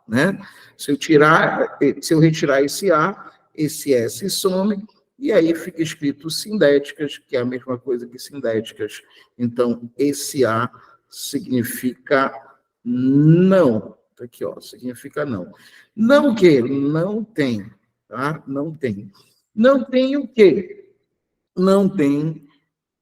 né? Se eu retirar esse S some, e aí fica escrito sindéticas, que é a mesma coisa que sindéticas. Então, esse A significa não. Tá aqui, ó, significa não. Não o quê? Não tem, tá? Não tem. Não tem o quê? Não tem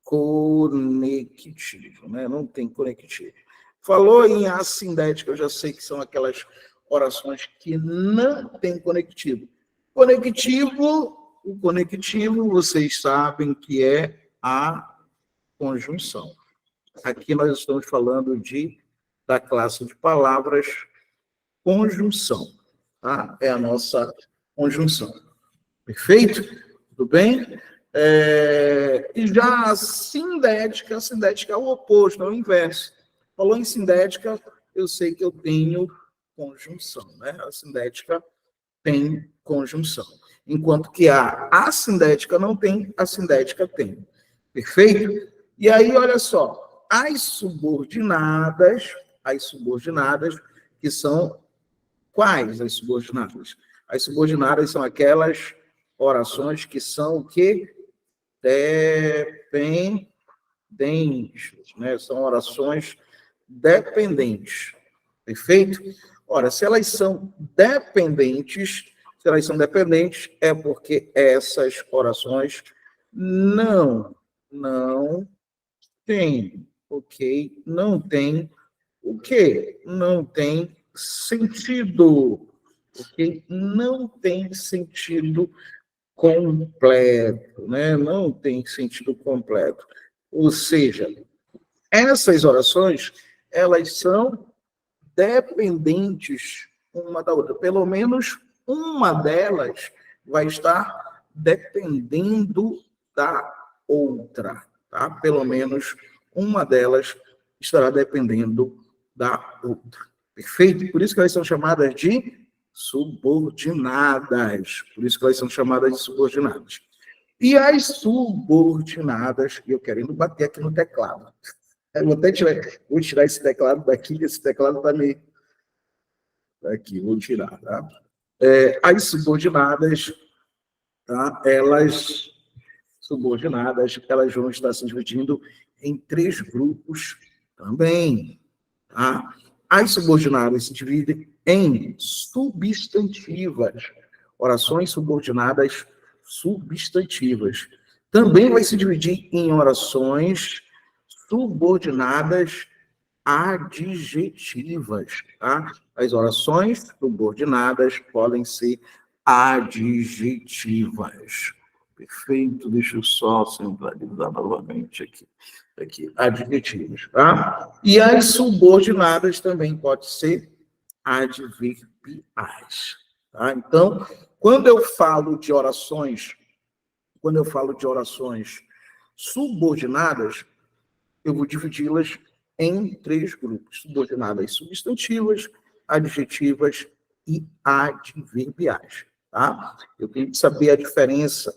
conectivo, né? Não tem conectivo. Falou em assindética, eu já sei que são aquelas orações que não têm conectivo. O conectivo, vocês sabem que é a conjunção. Aqui nós estamos falando da classe de palavras conjunção, tá? É a nossa conjunção. Perfeito? Tudo bem? E já a sindética é o oposto, é o inverso. Falou em sindética, eu sei que eu tenho conjunção, né? A sindética tem conjunção. Enquanto que a assindética não tem, a sindética tem. Perfeito? E aí, olha só, as subordinadas, que são quais as subordinadas? As subordinadas são aquelas orações que são o quê? Dependentes, né? São orações dependentes. Perfeito? Ora, se elas são dependentes, é porque essas orações não têm, ok? Não tem o quê? Não tem sentido, ok? Não tem sentido completo, né? Não tem sentido completo. Ou seja, essas orações, elas são dependentes uma da outra. Pelo menos uma delas vai estar dependendo da outra, tá? Pelo menos uma delas estará dependendo da outra. Perfeito? Por isso que elas são chamadas de subordinadas. E as subordinadas, eu querendo bater aqui no teclado. Eu vou tirar esse teclado daqui, esse teclado está meio... Aqui, vou tirar, tá? As subordinadas, tá? Elas vão estar se dividindo em 3 grupos também, tá? As subordinadas se dividem em substantivas, orações subordinadas substantivas. Também vai se dividir em orações subordinadas adjetivas, tá? As orações subordinadas podem ser adjetivas. Perfeito, deixa eu só centralizar novamente aqui. Adjetivos, tá? E as subordinadas também podem ser adverbiais, tá? Então, quando eu falo de orações subordinadas, eu vou dividi-las em 3 grupos: subordinadas substantivas, adjetivas e adverbiais, tá? Eu tenho que saber a diferença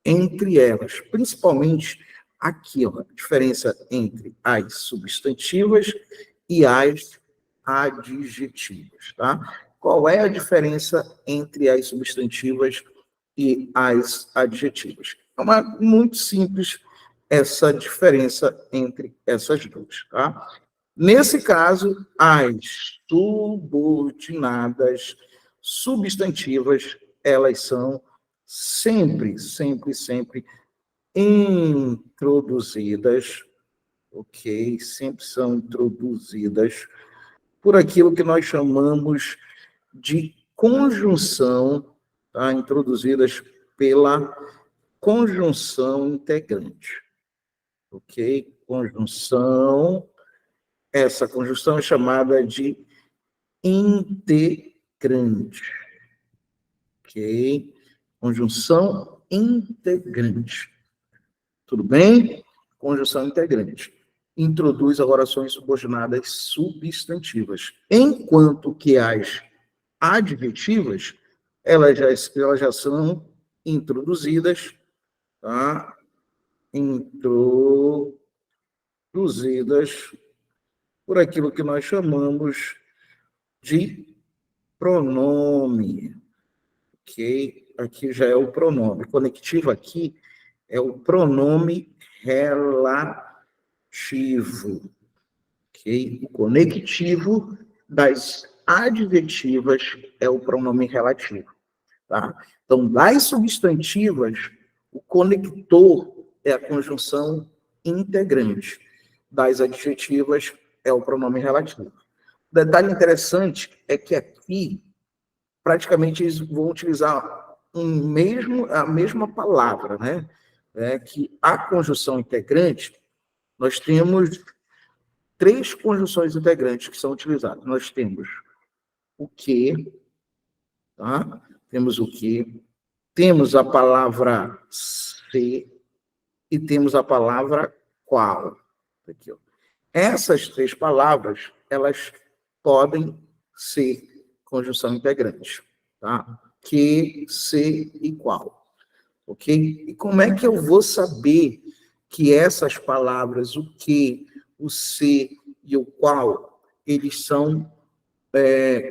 entre elas, principalmente aqui, ó, a diferença entre as substantivas e as adjetivas, tá? Qual é a diferença entre as substantivas e as adjetivas? É muito simples essa diferença entre essas duas, tá? Nesse caso, as subordinadas substantivas, elas são sempre introduzidas, ok? Sempre são introduzidas por aquilo que nós chamamos de conjunção, tá? Introduzidas pela conjunção integrante, ok? Essa conjunção é chamada de integrante, ok? Conjunção integrante. Tudo bem? Conjunção integrante. Introduz as orações subordinadas substantivas, enquanto que as adjetivas, elas já são introduzidas, tá? Introduzidas por aquilo que nós chamamos de pronome, ok? Aqui já é o pronome. Conectivo aqui é o pronome relativo, ok? O conectivo das adjetivas é o pronome relativo, tá? Então, das substantivas, o conector é a conjunção integrante. Das adjetivas é o pronome relativo. O detalhe interessante é que aqui, praticamente, eles vão utilizar a mesma palavra, né? É que a conjunção integrante, nós temos 3 conjunções integrantes que são utilizadas. Nós temos o que, tá? Temos o que, temos a palavra se e temos a palavra qual. Aqui, ó. Essas 3 palavras, elas podem ser conjunção integrante, tá? Que, se e qual, ok? E como é que eu vou saber que essas palavras, o que, o se e o qual, eles são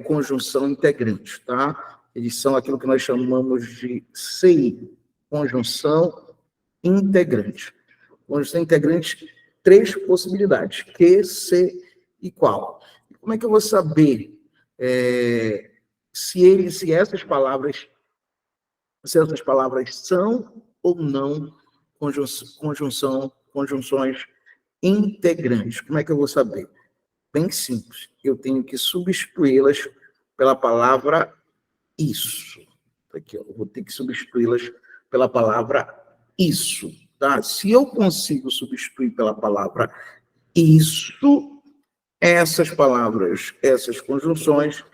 conjunção integrante, tá? Eles são aquilo que nós chamamos de CI, conjunção integrante. Conjunção integrante, 3 possibilidades, que, se e qual. Como é que eu vou saber se essas palavras são ou não conjunções integrantes? Como é que eu vou saber? Bem simples. Eu tenho que substituí-las pela palavra isso. Aqui, ó, eu vou ter que substituí-las pela palavra isso, tá? Se eu consigo substituir pela palavra isso, essas palavras, essas conjunções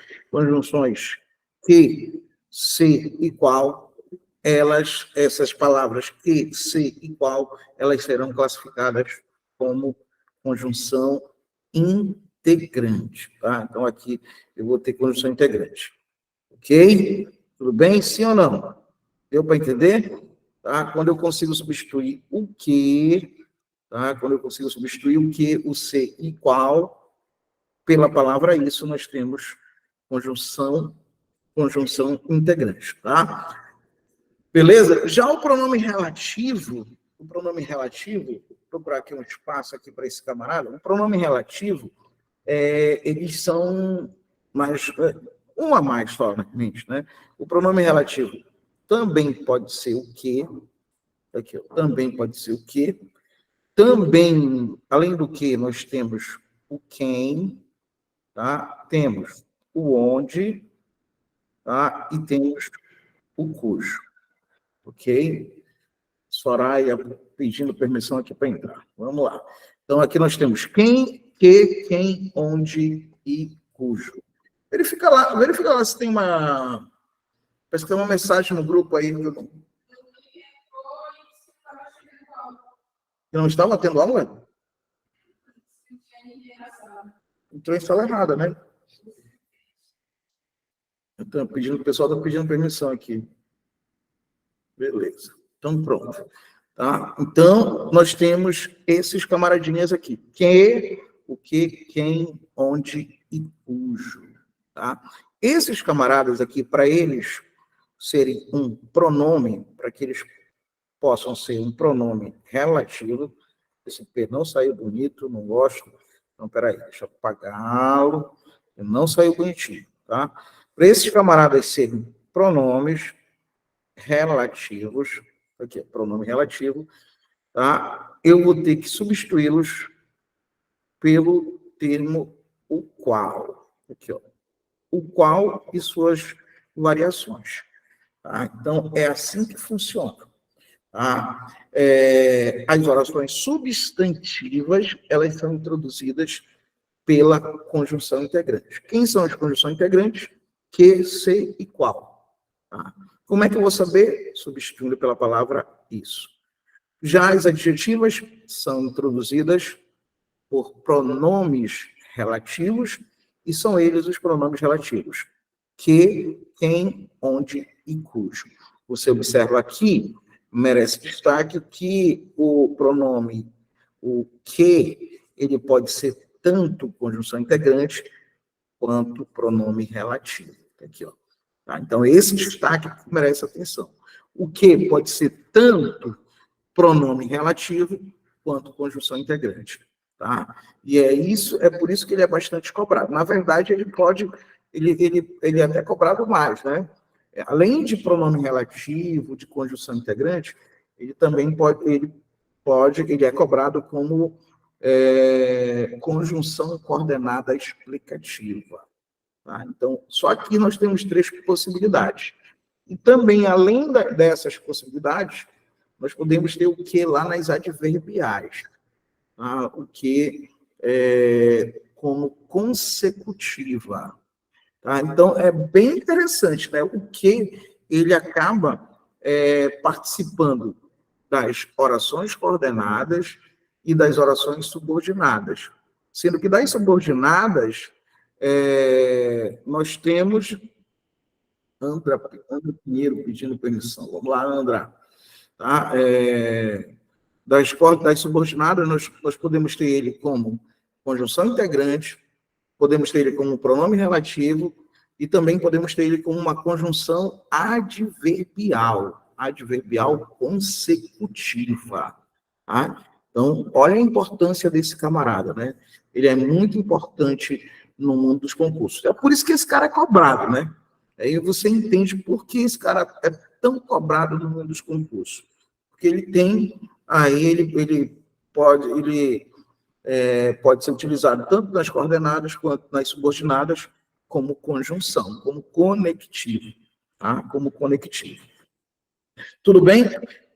que, se e qual, essas palavras que, se e qual, elas serão classificadas como conjunção integrante, tá? Então, aqui eu vou ter conjunção integrante. Ok? Tudo bem? Sim ou não? Deu para entender? Tá? Quando eu consigo substituir o que, tá? Quando eu consigo substituir o que, o se e qual, pela palavra isso, nós temos conjunção integrante, tá? Beleza? Já o pronome relativo, vou procurar aqui um espaço aqui para esse camarada, o pronome relativo, eles são mais, um a mais somente, né? O pronome relativo também pode ser o que, aqui, ó, também pode ser o que, também, além do que, nós temos o quem, tá? Temos o onde, tá? E temos o cujo, ok? Soraya pedindo permissão aqui para entrar. Vamos lá. Então, aqui nós temos quem, que, quem, onde e cujo. Verifica lá se tem uma... Parece que tem uma mensagem no grupo aí. Que não estava tendo aula? Entrou em sala errada, né? Então, o pessoal está pedindo permissão aqui. Beleza. Então, pronto. Tá? Então, nós temos esses camaradinhas aqui. Que, o que, quem, onde e cujo. Tá? Esses camaradas aqui, para eles serem um pronome, para que eles possam ser um pronome relativo, esse P não saiu bonito, não gosto. Então, peraí, deixa eu apagá-lo. Não saiu bonitinho, tá? Para esses camaradas serem pronomes relativos, aqui, pronome relativo, tá? Eu vou ter que substituí-los pelo termo o qual. Aqui, ó. O qual e suas variações. Tá? Então, é assim que funciona. Tá? As orações substantivas, elas são introduzidas pela conjunção integrante. Quem são as conjunções integrantes? Que, se e qual. Tá? Como é que eu vou saber? Substituindo pela palavra isso. Já as adjetivas são introduzidas por pronomes relativos, e são eles os pronomes relativos. Que, quem, onde e cujo. Você observa aqui, merece destaque, que o pronome, o que, ele pode ser tanto conjunção integrante quanto pronome relativo. Aqui, ó. Tá? Então, esse destaque merece atenção. O que pode ser tanto pronome relativo quanto conjunção integrante. Tá? E é por isso que ele é bastante cobrado. Na verdade, ele é até cobrado mais, né? Além de pronome relativo, de conjunção integrante, ele também ele é cobrado como conjunção coordenada explicativa. Tá? Então, só aqui nós temos 3 possibilidades. E também, além dessas possibilidades, nós podemos ter o que lá nas adverbiais. Tá? O que como consecutiva. Tá? Então, é bem interessante, né? O que ele acaba participando das orações coordenadas e das orações subordinadas. Sendo que das subordinadas, nós temos Andra Pinheiro pedindo permissão. Vamos lá, Andra. Tá? Das subordinadas, nós podemos ter ele como conjunção integrante, podemos ter ele como pronome relativo e também podemos ter ele como uma conjunção adverbial consecutiva. Tá? Então, olha a importância desse camarada, né? Ele é muito importante no mundo dos concursos. É por isso que esse cara é cobrado, né? Aí você entende por que esse cara é tão cobrado no mundo dos concursos. Porque ele tem, ele pode ser utilizado tanto nas coordenadas quanto nas subordinadas como conjunção, como conectivo, tá? Como conectivo. Tudo bem?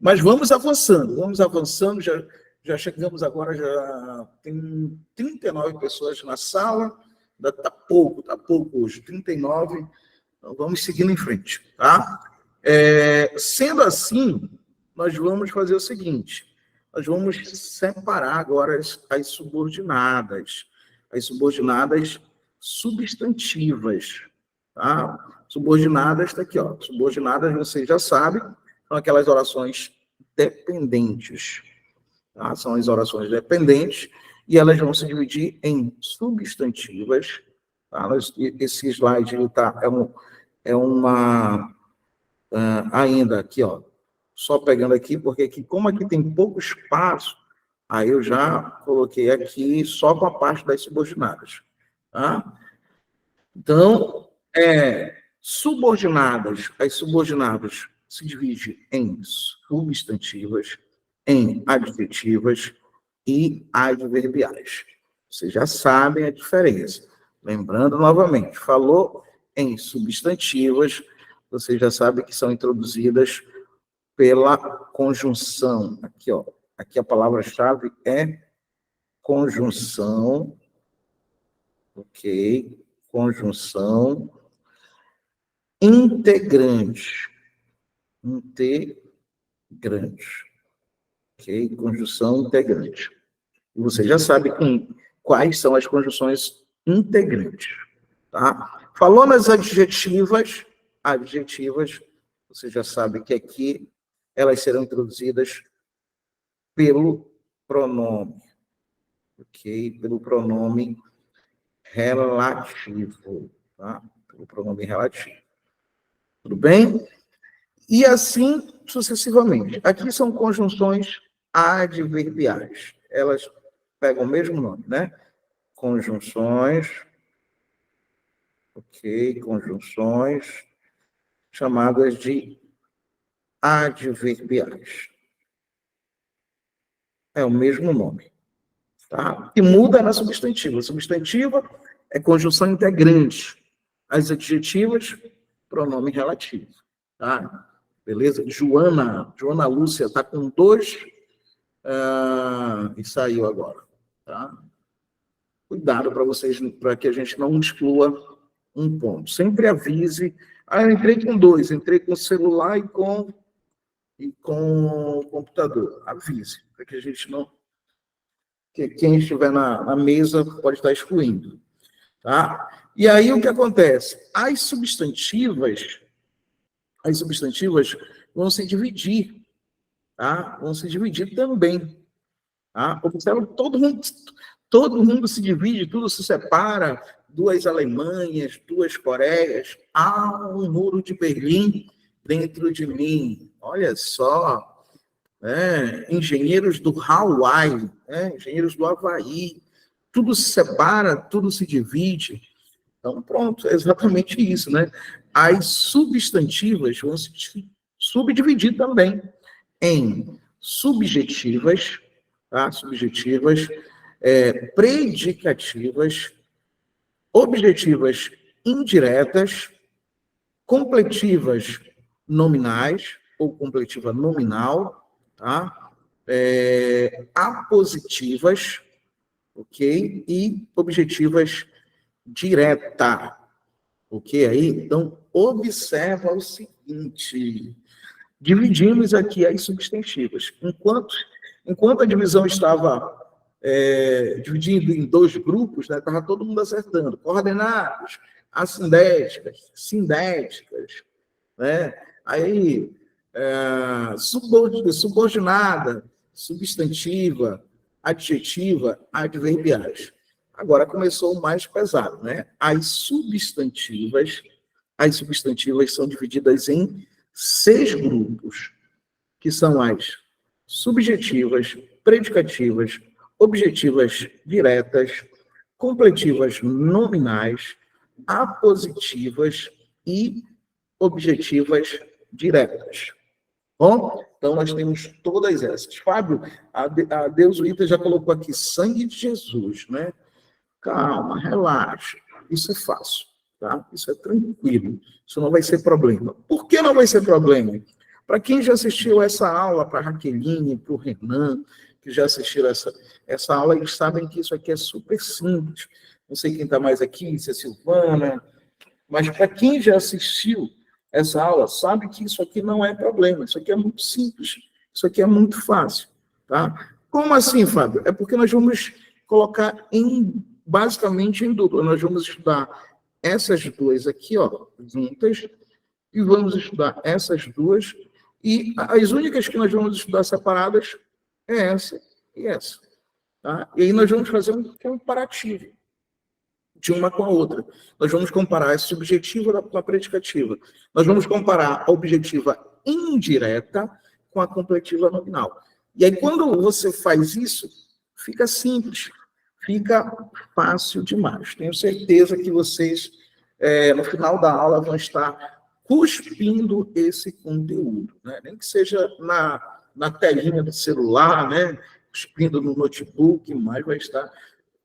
Mas vamos avançando, já chegamos agora, já tem 39 pessoas na sala, está pouco hoje, 39, então vamos seguindo em frente, tá? Sendo assim, nós vamos fazer o seguinte, nós vamos separar agora as subordinadas substantivas, tá? Subordinadas está aqui, ó. Subordinadas, vocês já sabem, são aquelas orações dependentes, tá? São as orações dependentes e elas vão se dividir em substantivas, tá? Esse slide ele ainda aqui, ó, só pegando aqui, porque aqui, como aqui tem pouco espaço, aí eu já coloquei aqui só com a parte das subordinadas. Tá? Então, as subordinadas se dividem em substantivas, em adjetivas e adverbiais. Vocês já sabem a diferença. Lembrando novamente, falou em substantivas, vocês já sabem que são introduzidas pela conjunção. Aqui, ó. Aqui a palavra-chave é conjunção. Ok. Conjunção integrante. Ok. Conjunção integrante. E você já sabe quais são as conjunções integrantes. Tá? Falou nas adjetivas, você já sabe que aqui elas serão introduzidas pelo pronome, ok? Pelo pronome relativo, tá? Pelo pronome relativo. Tudo bem? E assim sucessivamente. Aqui são conjunções adverbiais. Elas pegam o mesmo nome, né? Conjunções, ok? Conjunções chamadas de adverbiais. É o mesmo nome. Tá? E muda na substantiva. A substantiva é conjunção integrante. As adjetivas, pronome relativo. Tá? Beleza? Joana Lúcia está com 2 e saiu agora. Tá? Cuidado para que a gente não exclua um ponto. Sempre avise. Eu entrei com 2, entrei com celular e com computador. Avise, para que a gente não... que quem estiver na mesa pode estar excluindo. Tá? E aí o que acontece? As substantivas vão se dividir, tá? Vão se dividir também. Tá? Observa, todo mundo se divide, tudo se separa, duas Alemanhas, duas Coreias, há um muro de Berlim dentro de mim. Olha só, engenheiros do Hawaii, engenheiros do Havaí, tudo se separa, tudo se divide. Então, pronto, é exatamente isso, né? As substantivas vão se subdividir também em subjetivas, tá? Subjetivas, predicativas, objetivas indiretas, completivas nominais ou completiva nominal, tá? Apositivas, ok? E objetivas direta, ok? Aí, então, observa o seguinte: dividimos aqui as substantivas. Enquanto a divisão estava dividindo em dois grupos, né, estava todo mundo acertando. Coordenados, assindéticas, sindéticas, né? Aí, subordinada, substantiva, adjetiva, adverbiais. Agora começou o mais pesado, né? As substantivas são divididas em 6 grupos, que são as subjetivas, predicativas, objetivas diretas, completivas nominais, apositivas e objetivas diretas. Bom, então nós temos todas essas. Fábio, a Deusuíta já colocou aqui sangue de Jesus, né? Calma, relaxa. Isso é fácil, tá? Isso é tranquilo. Isso não vai ser problema. Por que não vai ser problema? Para quem já assistiu essa aula, para a Raqueline, para o Renan, que já assistiram essa aula, eles sabem que isso aqui é super simples. Não sei quem está mais aqui, se é Silvana, mas para quem já assistiu essa aula, sabe que isso aqui não é problema. Isso aqui é muito simples. Isso aqui é muito fácil, tá? Como assim, Fábio? É porque nós vamos colocar basicamente em dupla. Nós vamos estudar essas duas aqui, ó, juntas, e vamos estudar essas duas, e as únicas que nós vamos estudar separadas é essa e essa. Tá? E aí nós vamos fazer um comparativo de uma com a outra. Nós vamos comparar a subjetiva com a predicativa. Nós vamos comparar a objetiva indireta com a completiva nominal. E aí, quando você faz isso, fica simples, fica fácil demais. Tenho certeza que vocês, no final da aula, vão estar cuspindo esse conteúdo, né? Nem que seja na telinha do celular, né? Cuspindo no notebook, mas vai estar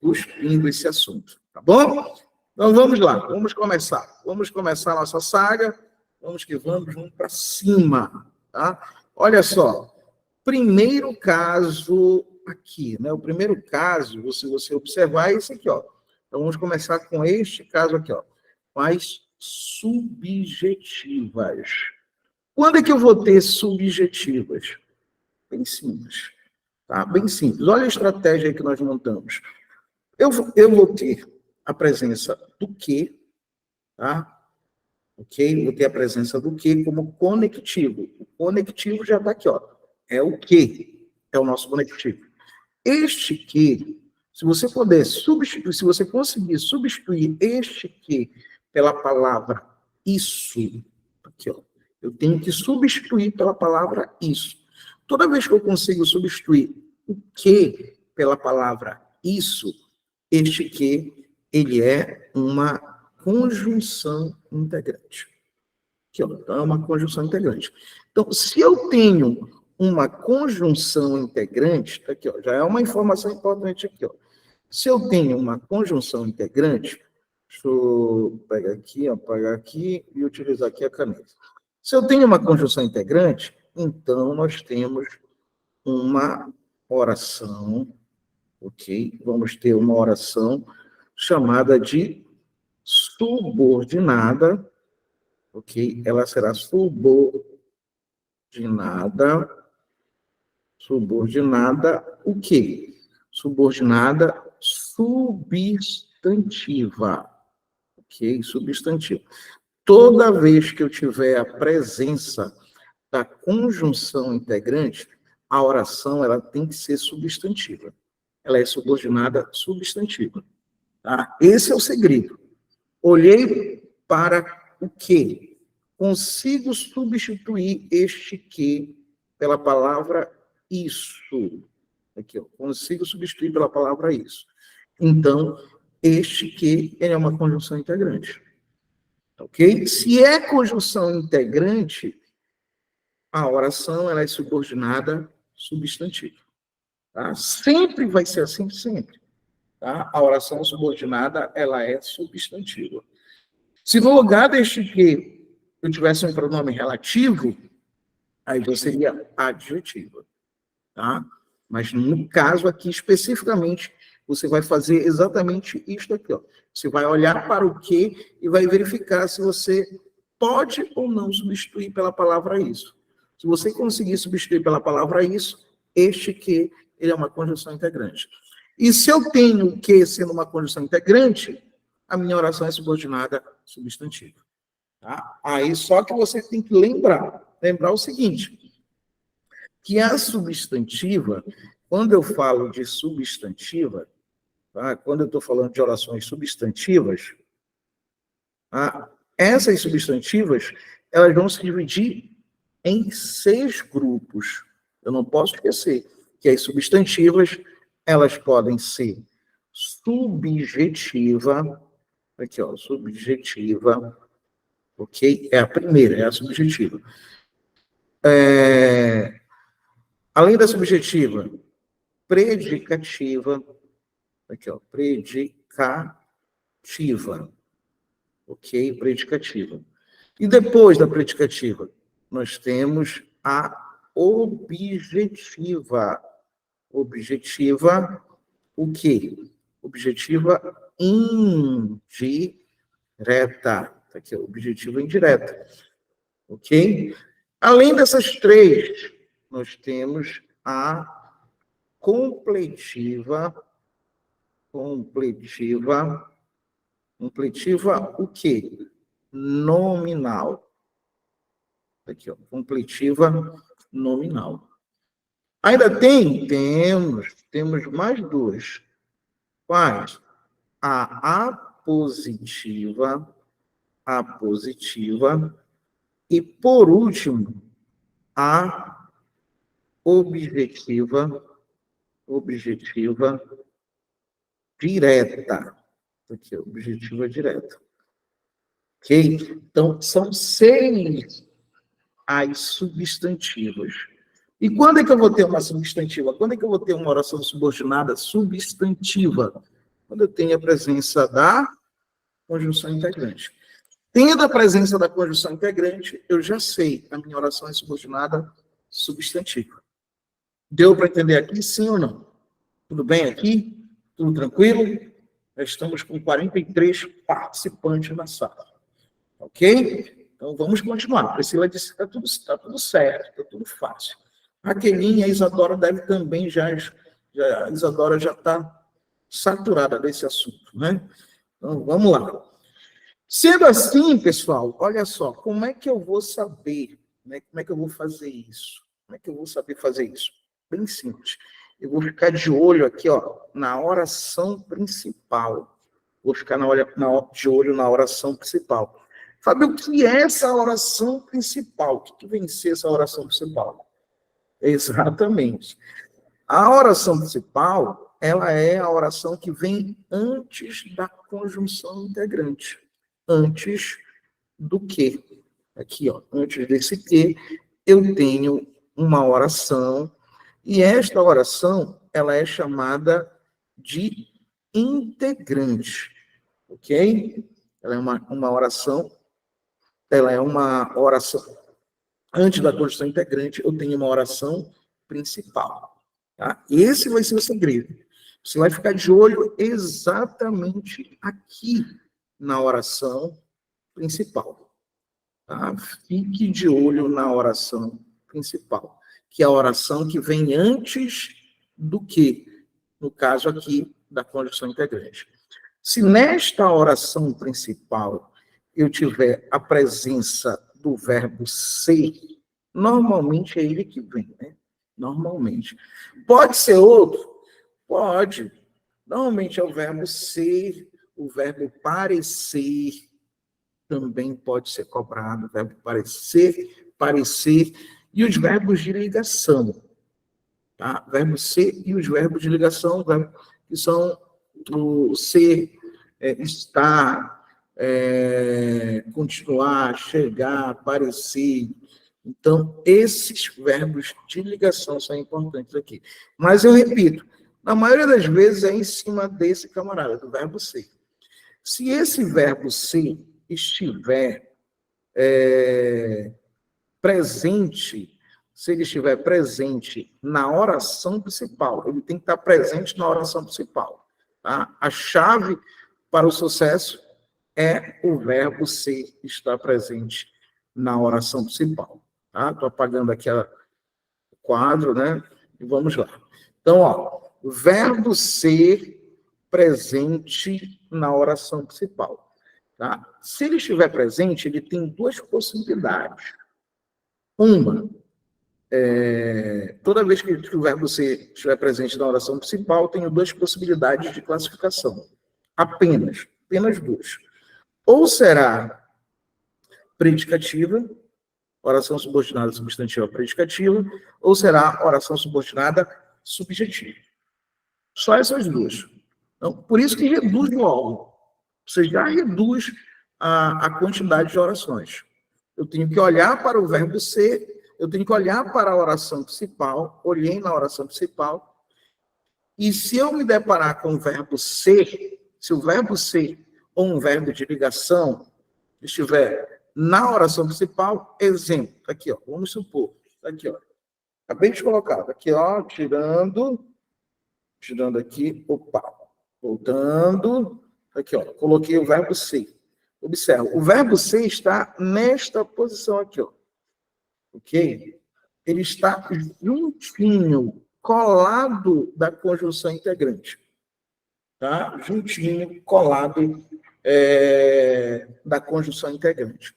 cuspindo esse assunto, tá bom? Então vamos lá, vamos começar. Vamos começar a nossa saga. Vamos que vamos para cima, tá? Olha só, primeiro caso aqui, né? O primeiro caso, se você observar, é esse aqui, ó. Então vamos começar com este caso aqui, ó. As subjetivas. Quando é que eu vou ter subjetivas? Bem simples, tá? Bem simples. Olha a estratégia que nós montamos. Eu vou ter a presença do que, tá? Ok? Vou ter a presença do que como conectivo. O conectivo já está aqui, ó. É o que? É o nosso conectivo. Este que, se você puder substituir, se você conseguir substituir este que pela palavra isso, aqui, ó. Eu tenho que substituir pela palavra isso. Toda vez que eu consigo substituir o que pela palavra isso, este que, ele é uma conjunção integrante. Aqui, ó, então, é uma conjunção integrante. Então, se eu tenho uma conjunção integrante, aqui, ó, já é uma informação importante aqui, ó. Se eu tenho uma conjunção integrante, deixa eu pegar aqui, apagar aqui e utilizar aqui a caneta. Se eu tenho uma conjunção integrante, então nós temos uma oração, ok? Vamos ter uma oração chamada de subordinada, ok? Ela será subordinada o quê? Subordinada substantiva, ok? Substantiva. Toda vez que eu tiver a presença da conjunção integrante, a oração ela tem que ser substantiva. Ela é subordinada substantiva. Tá? Esse é o segredo. Olhei para o quê? Consigo substituir este que pela palavra isso. Aqui, ó, consigo substituir pela palavra isso. Então, este que ele é uma conjunção integrante. Ok? Se é conjunção integrante, a oração ela é subordinada substantivo. Tá? Sempre vai ser assim, sempre. Tá? A oração subordinada ela é substantiva. Se no lugar deste que eu tivesse um pronome relativo, aí já seria adjetiva. Tá? Mas no caso aqui, especificamente, você vai fazer exatamente isto aqui. Ó. Você vai olhar para o que e vai verificar se você pode ou não substituir pela palavra isso. Se você conseguir substituir pela palavra isso, este que ele é uma conjunção integrante. E se eu tenho o que sendo uma conjunção integrante, a minha oração é subordinada substantiva. Tá? Aí só que você tem que lembrar o seguinte, que a substantiva, quando eu falo de substantiva, tá? Quando eu estou falando de orações substantivas, tá? Essas substantivas, elas vão se dividir em 6 grupos. Eu não posso esquecer que as substantivas, elas podem ser subjetiva, aqui, ó, subjetiva, ok? É a primeira, é a subjetiva. Além da subjetiva, predicativa, aqui, ó, predicativa, ok? Predicativa. E depois da predicativa, nós temos a objetiva. Objetiva, o quê? Objetiva indireta. Aqui, ó, objetiva indireta. Ok? Além dessas 3, nós temos a completiva o quê? Nominal. Aqui, ó, completiva nominal. Ainda temos mais 2. Quais? A apositiva, e, por último, a objetiva direta. Aqui, objetiva direta. Ok? Então, são 6 as substantivas. E quando é que eu vou ter uma substantiva? Quando é que eu vou ter uma oração subordinada substantiva? Quando eu tenho a presença da conjunção integrante. Tendo a presença da conjunção integrante, eu já sei, a minha oração é subordinada substantiva. Deu para entender aqui, sim ou não? Tudo bem aqui? Tudo tranquilo? Já estamos com 43 participantes na sala. Ok? Então, vamos continuar. A Priscila disse que está tudo certo, está tudo fácil. Raquelinha, a Isadora deve também a Isadora já está saturada desse assunto, né? Então, vamos lá. Sendo assim, pessoal, olha só, como é que eu vou saber, né? Como é que eu vou fazer isso? Como é que eu vou saber fazer isso? Bem simples. Eu vou ficar de olho aqui, ó, na oração principal. Vou ficar de olho na oração principal. Sabe o que é essa oração principal? O que vem ser essa oração principal? Exatamente. A oração principal, ela é a oração que vem antes da conjunção integrante. Antes do que? Aqui, ó, antes desse que, eu tenho uma oração, e esta oração, ela é chamada de integrante, ok? Ela é uma oração, antes da conjunção integrante, eu tenho uma oração principal. Tá? Esse vai ser o segredo. Você vai ficar de olho exatamente aqui na oração principal. Tá? Fique de olho na oração principal, que é a oração que vem antes do que, no caso aqui, da conjunção integrante. Se nesta oração principal eu tiver a presença do verbo ser, normalmente é ele que vem, né? Normalmente. Pode ser outro? Pode. Normalmente é o verbo ser o verbo parecer também pode ser cobrado, o verbo parecer, parecer, e os verbos de ligação. Tá? Verbo ser e os verbos de ligação, que são o ser, estar, continuar, chegar, parecer. Então, esses verbos de ligação são importantes aqui. Mas eu repito, na maioria das vezes é em cima desse camarada, do verbo ser. Se esse verbo ser estiver presente, se ele estiver presente na oração principal, ele tem que estar presente na oração principal. Tá? A chave para o sucesso é o verbo ser estar presente na oração principal. Tá? Estou apagando aqui o quadro, né? E vamos lá. Então, ó, o verbo ser presente na oração principal. Tá? Se ele estiver presente, ele tem duas possibilidades. Uma, toda vez que o verbo ser estiver presente na oração principal, tenho duas possibilidades de classificação. Apenas duas. Ou será predicativa, oração subordinada substantiva predicativa, ou será oração subordinada subjetiva. Só essas duas. Então, por isso que reduz o órgão. Você já reduz a quantidade de orações. Eu tenho que olhar para o verbo ser, eu tenho que olhar para a oração principal, olhei na oração principal, e se eu me deparar com o verbo ser, se o verbo ser ou um verbo de ligação estiver na oração principal, exemplo, aqui, ó, vamos supor, aqui, ó, acabei de colocar, aqui, ó, tirando aqui, opa, voltando, aqui, ó, coloquei o verbo ser. Observa, o verbo ser está nesta posição aqui, ó. Ok? Ele está juntinho, colado da conjunção integrante. Tá? Juntinho, colado da conjunção integrante.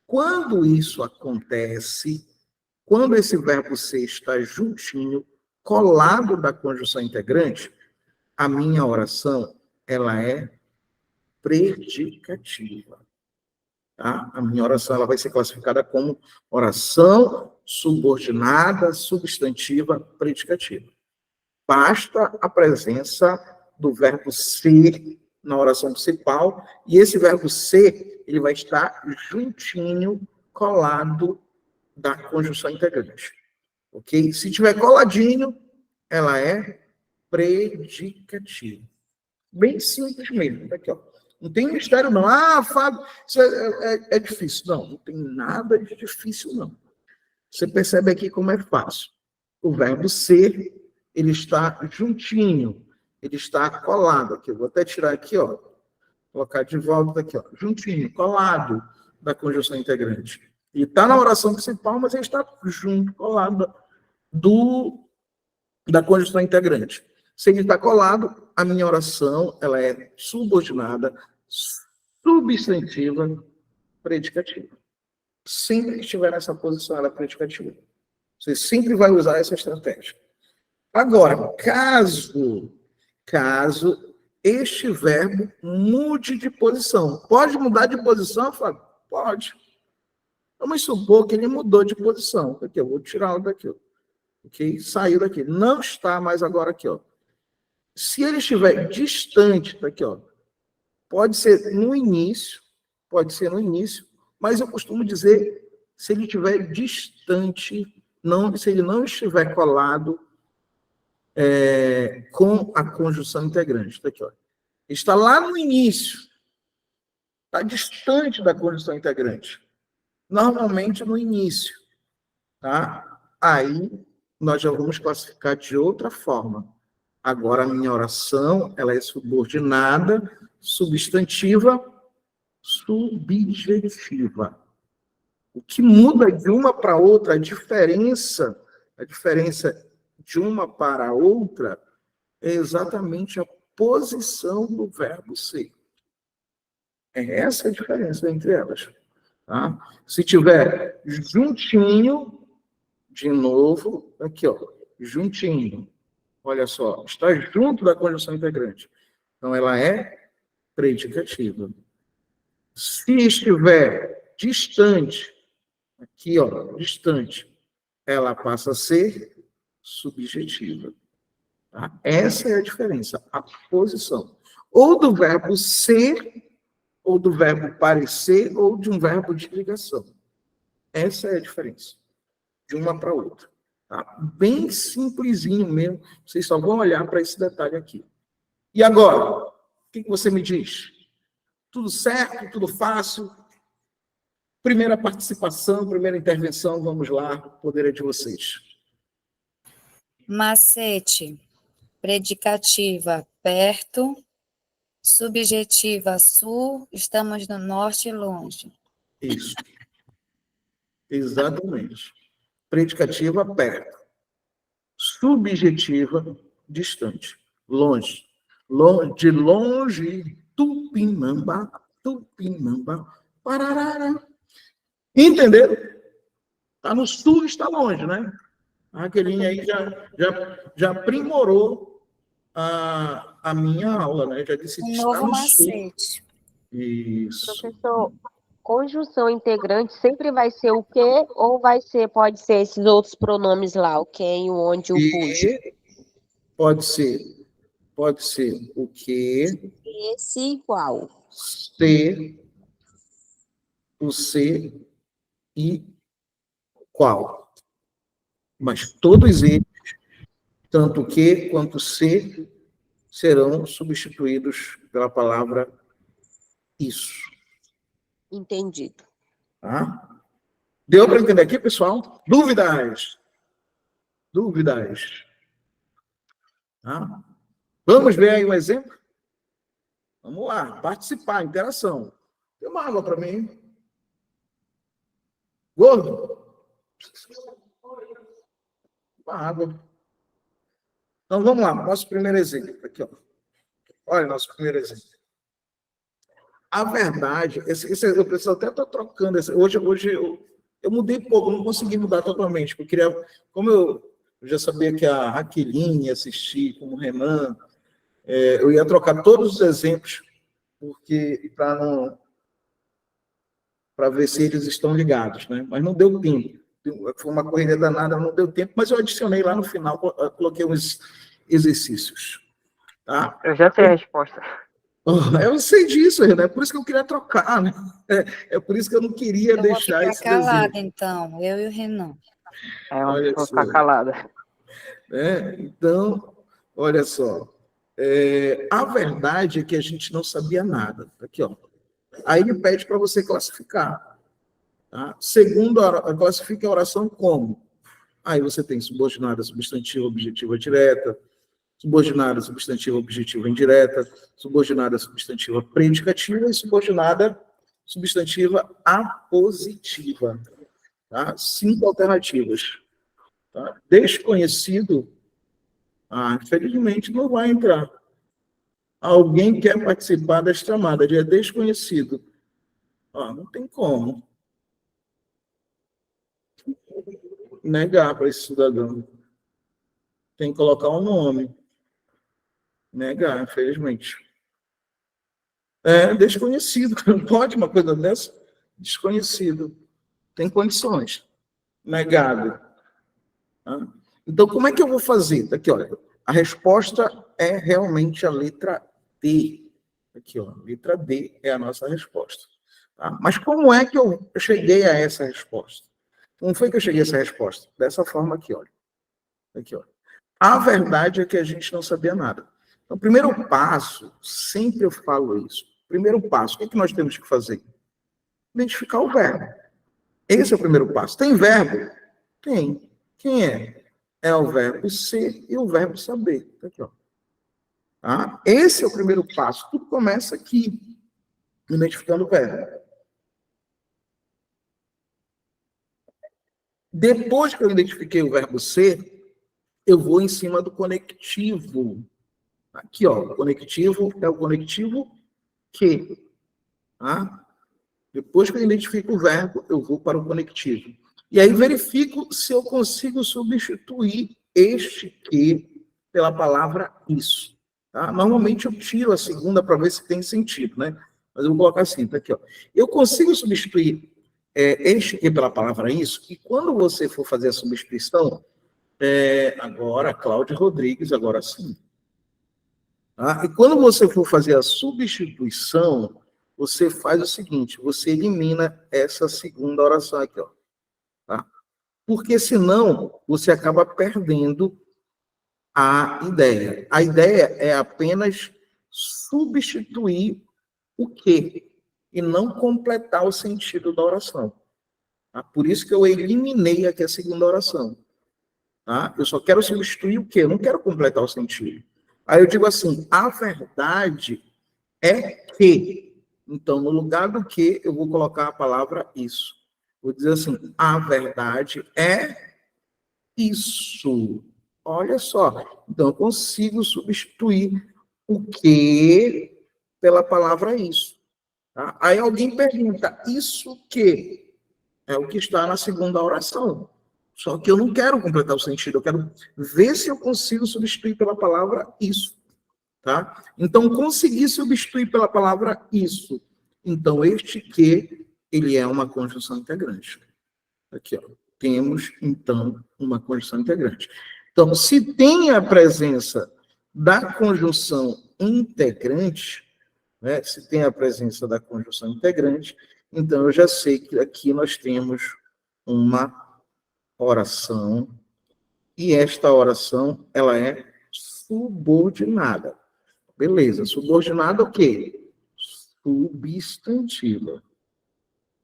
Quando isso acontece, quando esse verbo ser está juntinho, colado da conjunção integrante, a minha oração, ela é predicativa. Tá? A minha oração ela vai ser classificada como oração subordinada, substantiva, predicativa. Basta a presença do verbo ser na oração principal, e esse verbo ser, ele vai estar juntinho, colado da conjunção integrante. Ok? Se tiver coladinho, ela é predicativa. Bem simples mesmo. Aqui, ó. Não tem mistério, não. Ah, Fábio, isso é difícil. Não tem nada de difícil, não. Você percebe aqui como é fácil. O verbo ser, ele está juntinho, ele está colado aqui. Eu vou até tirar aqui, ó. Colocar de volta aqui, ó. Juntinho, colado da conjunção integrante. Ele está na oração principal, mas ele está junto, colado da conjunção integrante. Se ele está colado, a minha oração ela é subordinada, substantiva, predicativa. Sempre que estiver nessa posição, ela é predicativa. Você sempre vai usar essa estratégia. Agora, caso este verbo mude de posição. Pode mudar de posição, Fábio? Pode. Vamos supor que ele mudou de posição. Aqui, eu vou tirá-lo daqui. Ó. Okay? Saiu daqui. Não está mais agora aqui. Ó. Se ele estiver distante, tá aqui, ó, pode ser no início, mas eu costumo dizer, se ele estiver distante, se ele não estiver colado com a conjunção integrante. Tá aqui, ó. Está lá no início, está distante da conjunção integrante. Normalmente no início. Tá? Aí nós já vamos classificar de outra forma. Agora, a minha oração, ela é subordinada, substantiva, subjetiva. O que muda de uma para outra, a diferença de uma para outra, é exatamente a posição do verbo ser. É essa a diferença entre elas. Tá? Se tiver juntinho, de novo, aqui, ó, juntinho. Olha só, está junto da conjunção integrante. Então, ela é predicativa. Se estiver distante, aqui, ó, distante, ela passa a ser subjetiva. Tá? Essa é a diferença, a posição. Ou do verbo ser, ou do verbo parecer, ou de um verbo de ligação. Essa é a diferença, de uma para outra. Tá? Bem simplesinho mesmo, vocês só vão olhar para esse detalhe aqui. E agora, o que você me diz? Tudo certo? Tudo fácil? Primeira participação, primeira intervenção, vamos lá, o poder é de vocês. Macete. Predicativa, perto. Subjetiva, sul. Estamos no norte e longe. Isso. Exatamente. Predicativa, perto. Subjetiva, distante. Longe. De longe, Tupinambá, Tupinambá, Pararara. Entenderam? Está no sul, está longe, né? A Raquelinha aí já aprimorou a minha aula, né? Já disse que está no macete. sul. Isso. Professor, conjunção integrante sempre vai ser o quê? Ou pode ser esses outros pronomes lá, o quem, o onde, o cujo? Pode ser o que. Esse igual. Ser, o ser e qual. Mas todos eles, tanto o que quanto o ser, serão substituídos pela palavra isso. Entendido. Tá? Deu para entender aqui, pessoal? Dúvidas? Dúvidas? Tá? Vamos ver aí um exemplo? Vamos lá, participar, interação. Tem uma água para mim? Gordo? Uma água. Então, vamos lá, nosso primeiro exemplo. Aqui, ó. Olha, nosso primeiro exemplo. A verdade, eu preciso até estar trocando. Hoje eu mudei pouco, não consegui mudar totalmente. Porque eu queria, como eu já sabia que a Raqueline ia assistir, como o Renan, eu ia trocar todos os exemplos, porque para ver se eles estão ligados, né? Mas não deu tempo. Foi uma corrida danada, não deu tempo, mas eu adicionei lá no final, coloquei uns exercícios. Tá? Eu já sei a resposta. Eu sei disso, Renan, é por isso que eu queria trocar, né? É por isso que eu não queria deixar esse desenho. Calada, então, eu e o Renan. Eu vou ficar calada. Então, olha só. A verdade é que a gente não sabia nada. Aqui, ó. Aí ele pede para você classificar. Tá? Segundo, classifica a oração como? Aí você tem subordinada, substantiva, objetiva direta, subordinada, substantiva, objetiva indireta, subordinada, substantiva predicativa e subordinada, substantiva apositiva. Tá? 5 alternativas. Tá? Desconhecido, infelizmente, não vai entrar. Alguém quer participar da chamada de desconhecido? Não tem como negar para esse cidadão. Tem que colocar um nome. Negar, infelizmente. Desconhecido. Não pode uma coisa dessa? Desconhecido. Tem condições. Negado. Tá? Então, como é que eu vou fazer? Aqui, olha. A resposta é realmente a letra D. Aqui, ó. Letra D é a nossa resposta. Tá? Mas como é que eu cheguei a essa resposta? Como foi que eu cheguei a essa resposta? Dessa forma aqui, olha. Aqui, olha. A verdade é que a gente não sabia nada. Então, primeiro passo, sempre eu falo isso. Primeiro passo, o que nós temos que fazer? Identificar o verbo. Esse é o primeiro passo. Tem verbo? Tem. Quem é? É o verbo ser e o verbo saber. Aqui, ó. Tá? Esse é o primeiro passo. Tudo começa aqui, identificando o verbo. Depois que eu identifiquei o verbo ser, eu vou em cima do conectivo. Aqui, ó, o conectivo é o conectivo que. Tá? Depois que eu identifico o verbo, eu vou para o conectivo. E aí verifico se eu consigo substituir este que pela palavra isso. Tá? Normalmente eu tiro a segunda para ver se tem sentido, né? Mas eu vou colocar assim, tá aqui, ó. Eu consigo substituir este aqui pela palavra isso, e quando você for fazer a substituição, agora, Cláudia Rodrigues, agora sim. Tá? E quando você for fazer a substituição, você faz o seguinte, você elimina essa segunda oração aqui, ó. Tá? Porque senão você acaba perdendo a ideia. A ideia é apenas substituir o quê? E não completar o sentido da oração. Tá? Por isso que eu eliminei aqui a segunda oração. Tá? Eu só quero substituir o quê? Eu não quero completar o sentido. Aí eu digo assim, a verdade é que. Então, no lugar do que, eu vou colocar a palavra isso. Vou dizer assim, a verdade é isso. Olha só. Então, eu consigo substituir o que pela palavra isso. Tá? Aí alguém pergunta, isso que? É o que está na segunda oração. Só que eu não quero completar o sentido, eu quero ver se eu consigo substituir pela palavra isso. Tá? Então, conseguir substituir pela palavra isso. Então, este que, ele é uma conjunção integrante. Aqui, ó. Temos, então, uma conjunção integrante. Então, se tem a presença da conjunção integrante, né? Se tem a presença da conjunção integrante, então eu já sei que aqui nós temos uma oração, e esta oração, ela é subordinada. Beleza, subordinada o quê? Substantiva.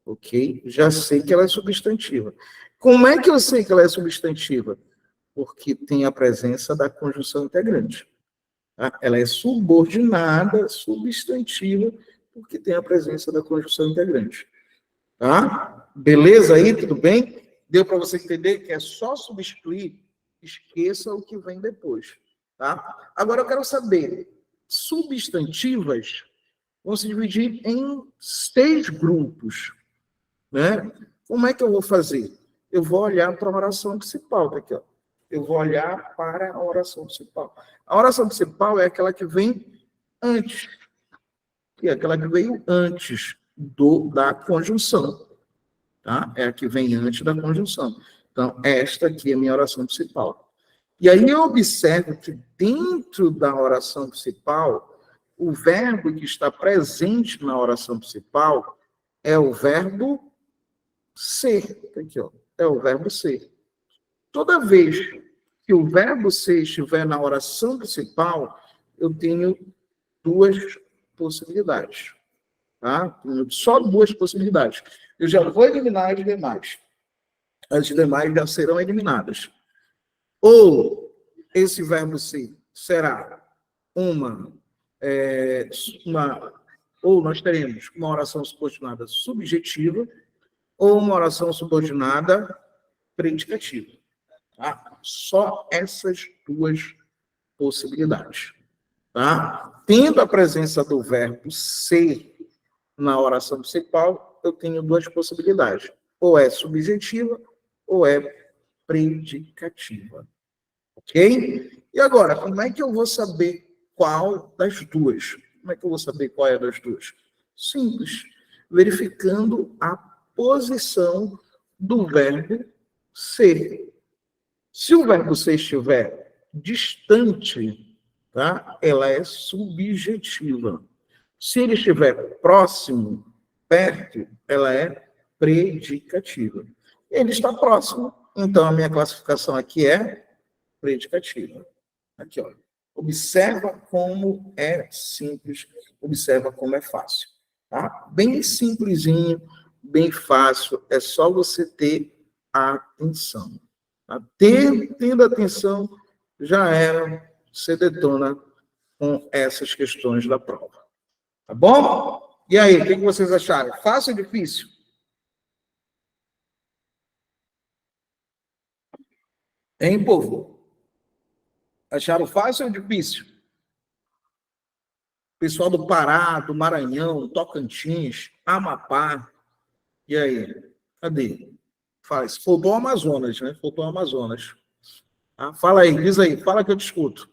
Ok? Já sei que ela é substantiva. Como é que eu sei que ela é substantiva? Porque tem a presença da conjunção integrante. Tá? Ela é subordinada, substantiva, porque tem a presença da conjunção integrante. Tá? Beleza aí? Tudo bem? Deu para você entender que é só substituir? Esqueça o que vem depois. Tá? Agora eu quero saber, substantivas vão se dividir em 6 grupos. Né? Como é que eu vou fazer? Eu vou olhar para a oração principal. Tá aqui, ó. Eu vou olhar para a oração principal. A oração principal é aquela que vem antes. Que é aquela que veio antes da conjunção. Tá? É a que vem antes da conjunção. Então, esta aqui é a minha oração principal. E aí eu observo que dentro da oração principal, o verbo que está presente na oração principal é o verbo ser. Aqui, ó. É o verbo ser. Toda vez que o verbo ser estiver na oração principal, eu tenho 2 possibilidades. Tá? Só 2 possibilidades. Eu já vou eliminar as demais. As demais já serão eliminadas. Ou esse verbo ser será ou nós teremos uma oração subordinada subjetiva, ou uma oração subordinada predicativa. Tá? Só essas 2 possibilidades. Tá? Tendo a presença do verbo ser na oração principal, eu tenho 2 possibilidades. Ou é subjetiva, ou é predicativa. Ok? E agora, como é que eu vou saber qual das 2? Como é que eu vou saber qual é das 2? Simples. Verificando a posição do verbo ser. Se o verbo ser estiver distante, tá? Ela é subjetiva. Se ele estiver próximo, perto, ela é predicativa. Ele está próximo, então a minha classificação aqui é predicativa. Aqui, ó. Observa como é simples, observa como é fácil. Tá? Bem simplesinho, bem fácil, é só você ter atenção. Tá? Tendo atenção, já era, você detona com essas questões da prova. Tá bom? E aí, o que vocês acharam? Fácil ou difícil? Hein, povo? Acharam fácil ou difícil? Pessoal do Pará, do Maranhão, Tocantins, Amapá. E aí? Cadê? Faz. Faltou o Amazonas, né? Faltou o Amazonas. Ah, fala aí, diz aí. Fala que eu te escuto.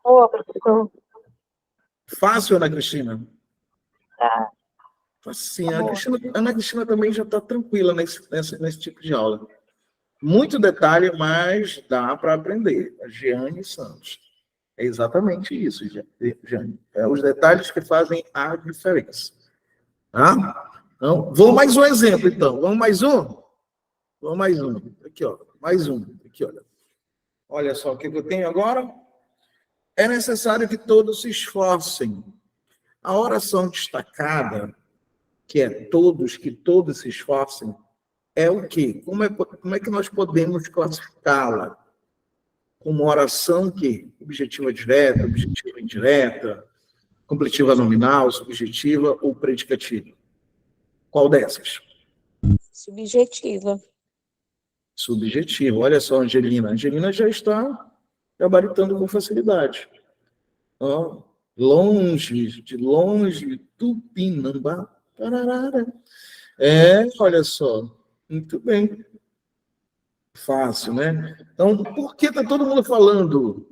Boa, professor. Fácil, Ana Cristina? Tá. Assim, Ana Cristina também já está tranquila nesse tipo de aula. Muito detalhe, mas dá para aprender. A Jeane Santos. É exatamente isso, Jeane. É os detalhes que fazem a diferença. Tá? Então, vou mais um exemplo, então. Vamos mais um? Vamos mais um. Aqui, ó. Mais um. Aqui, olha. Olha só o que eu tenho agora. É necessário que todos se esforcem. A oração destacada, que é que todos se esforcem, é o quê? Como é que nós podemos classificá-la? Como oração que objetiva direta, objetiva indireta, completiva nominal, subjetiva ou predicativa? Qual dessas? Subjetiva. Subjetiva. Olha só, Angelina. Angelina já está gabaritando com facilidade. Ó, longe, de longe, Tupinambá, pararara. Olha só. Muito bem. Fácil, né? Então, por que está todo mundo falando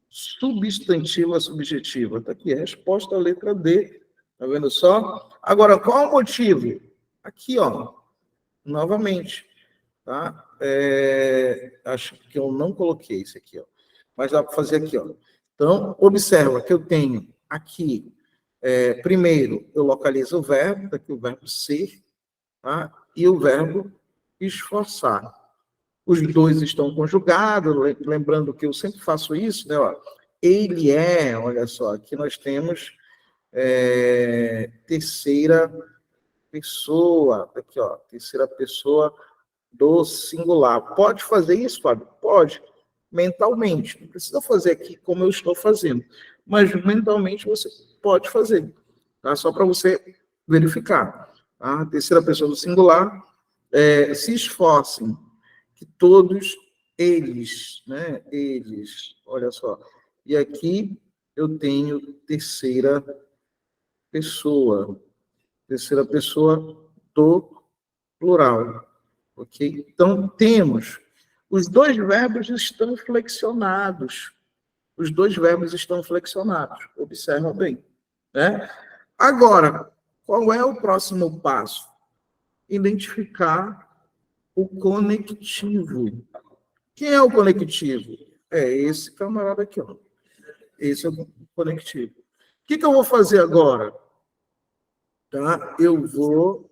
substantiva subjetiva? Está aqui a resposta, a letra D. Está vendo só? Agora, qual o motivo? Aqui, ó. Novamente. Tá? Acho que eu não coloquei isso aqui, ó. Mas dá para fazer aqui, ó. Então, observa que eu tenho aqui, primeiro, eu localizo o verbo, tá aqui o verbo ser, tá? E o verbo esforçar. Os dois estão conjugados, lembrando que eu sempre faço isso, né? Ó, ele é, olha só, aqui nós temos terceira pessoa, aqui, ó, terceira pessoa do singular. Pode fazer isso, Fábio? Pode, mentalmente. Não precisa fazer aqui como eu estou fazendo, mas mentalmente você pode fazer, tá? Só para você verificar. Tá? A terceira pessoa do singular, se esforcem, que todos eles, né? Eles, olha só. E aqui eu tenho terceira pessoa do plural. Ok? Então, temos os dois verbos estão flexionados. Os dois verbos estão flexionados. Observa bem. Né? Agora, qual é o próximo passo? Identificar o conectivo. Quem é o conectivo? É esse camarada aqui. Ó. Esse é o conectivo. O que eu vou fazer agora? Tá? Eu vou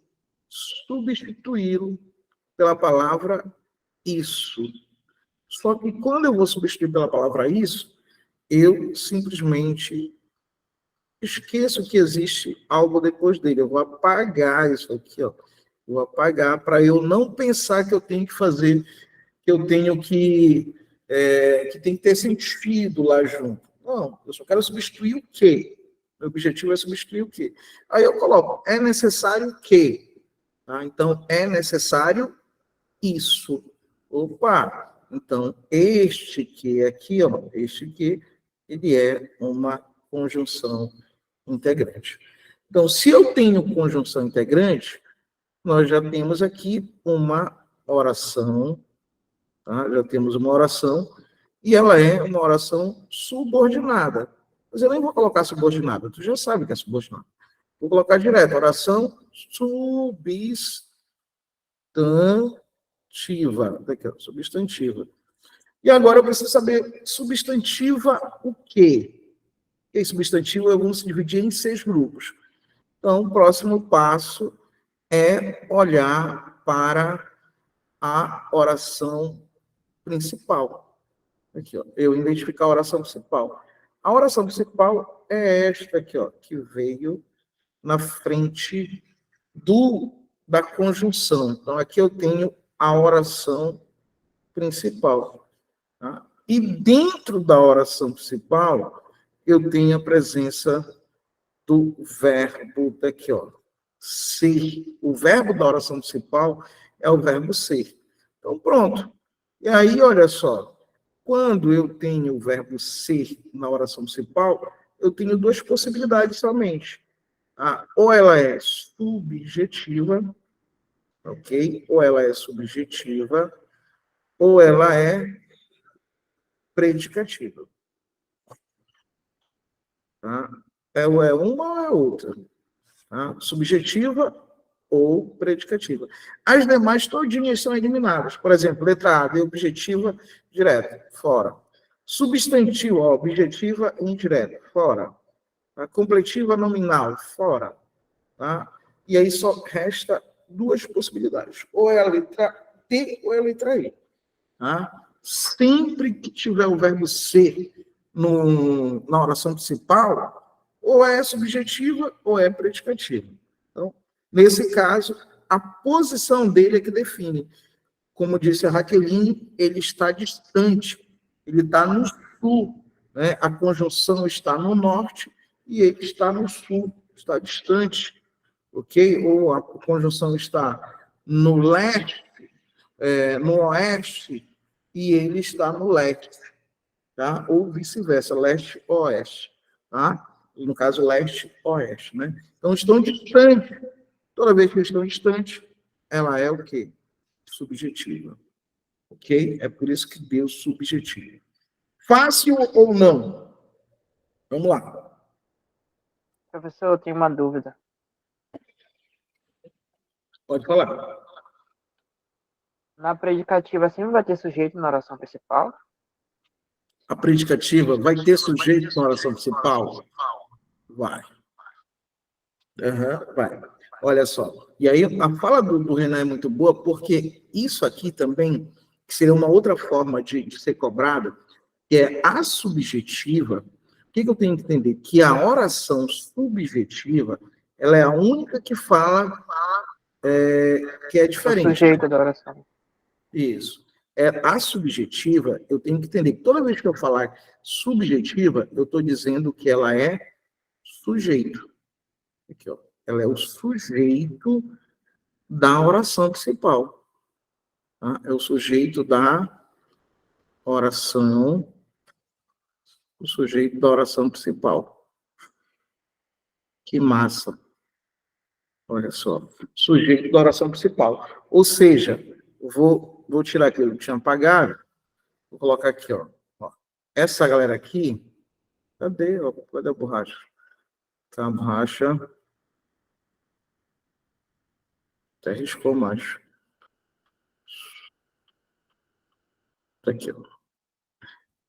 substituí-lo pela palavra isso. Só que quando eu vou substituir pela palavra isso, eu simplesmente esqueço que existe algo depois dele. Eu vou apagar isso aqui, ó. Vou apagar para eu não pensar que eu tenho que fazer, que eu tenho que tem que ter sentido lá junto. Não, eu só quero substituir o quê? Meu objetivo é substituir o quê? Aí eu coloco, é necessário que. Tá? Então, é necessário isso. Opa! Então, este que aqui, ó, este que, ele é uma conjunção integrante. Então, se eu tenho conjunção integrante, nós já temos aqui uma oração, tá? Já temos uma oração, e ela é uma oração subordinada. Mas eu nem vou colocar subordinada, tu já sabe que é subordinada. Vou colocar direto, oração substantiva. Daqui, ó, substantiva. E agora eu preciso saber, substantiva o quê? E substantivo vamos dividir em 6 grupos. Então, o próximo passo é olhar para a oração principal. Aqui, ó, eu identificar a oração principal. A oração principal é esta aqui, ó, que veio na frente da conjunção. Então, aqui eu tenho a oração principal. Tá? E dentro da oração principal, eu tenho a presença do verbo daqui, ó, ser. O verbo da oração principal é o verbo ser. Então, pronto. E aí, olha só, quando eu tenho o verbo ser na oração principal, eu tenho 2 possibilidades somente. Ou ela é subjetiva, ok? Ou ela é subjetiva, ou ela é predicativa. Tá? É uma ou é outra. Tá? Subjetiva ou predicativa. As demais todinhas são eliminadas. Por exemplo, letra A, de objetiva direta, fora. Substantivo, ó, objetiva indireta, fora. Tá? Completiva nominal, fora. Tá? E aí só resta duas possibilidades. Ou é a letra T ou é a letra E. Tá? Sempre que tiver o verbo ser na oração principal, ou é subjetiva ou é predicativa. Então, nesse caso, a posição dele é que define. Como disse a Raqueline, ele está distante, ele está no sul, né? A conjunção está no norte e ele está no sul, está distante, ok? Ou a conjunção está no leste, no oeste, e ele está no leste, tá? Ou vice-versa, leste-oeste, tá? E no caso, leste-oeste, né? Então, estão distantes. Toda vez que eles estão distantes, ela é o quê? Subjetiva. Ok? É por isso que Deus subjetiva. Fácil ou não? Vamos lá. Professor, eu tenho uma dúvida. Pode falar. Na predicativa sempre vai ter sujeito na oração principal? A predicativa vai ter sujeito na oração principal? Vai. Vai. Olha só. E aí, a fala do Renan é muito boa, porque isso aqui também, que seria uma outra forma de ser cobrado, que é a subjetiva. O que eu tenho que entender? Que a oração subjetiva, ela é a única que fala que é diferente. O sujeito da oração. Isso. A subjetiva, eu tenho que entender que toda vez que eu falar subjetiva, eu estou dizendo que ela é sujeito. Aqui, ó. Ela é o sujeito da oração principal. Tá? É o sujeito da oração, o sujeito da oração principal. Que massa. Olha só. Sujeito da oração principal. Ou seja, vou tirar aquilo que tinha apagado, vou colocar aqui, ó. Essa galera aqui, cadê a borracha? Tá, a borracha até riscou mais. Tá aqui, ó.